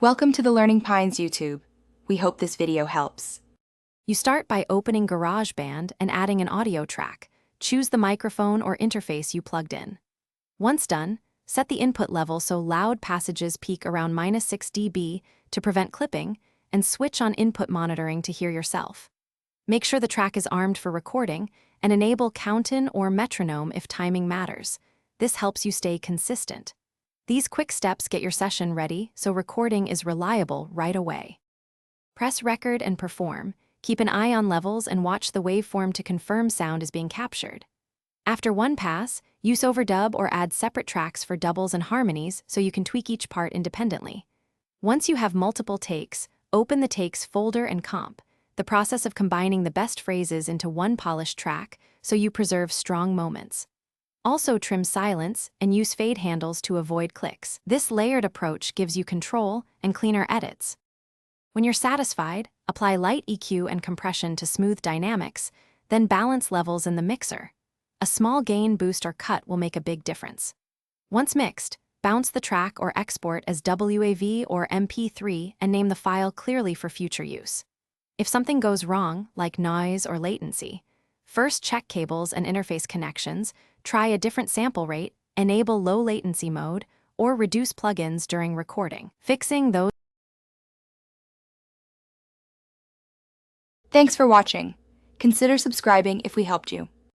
Welcome to the Learning Pines YouTube. We hope this video helps. You start by opening Garageband and adding an audio track. Choose the microphone or interface you plugged in. Once done, set the input level so loud passages peak around -6 dB to prevent clipping, and switch on input monitoring to hear yourself. Make sure the track is armed for recording, and enable count-in or metronome if timing matters. This helps you stay consistent. These quick steps get your session ready so recording is reliable right away. Press record and perform. Keep an eye on levels and watch the waveform to confirm sound is being captured. After one pass, use overdub or add separate tracks for doubles and harmonies so you can tweak each part independently. Once you have multiple takes, open the takes folder and comp, the process of combining the best phrases into one polished track so you preserve strong moments. Also trim silence and use fade handles to avoid clicks. This layered approach gives you control and cleaner edits. When you're satisfied, apply light EQ and compression to smooth dynamics, then balance levels in the mixer. A small gain, boost, or cut will make a big difference. Once mixed, bounce the track or export as WAV or MP3 and name the file clearly for future use. If something goes wrong, like noise or latency, first check cables and interface connections, try a different sample rate, enable low latency mode, or reduce plugins during recording. Fixing those. Thanks for watching. Consider subscribing if we helped you.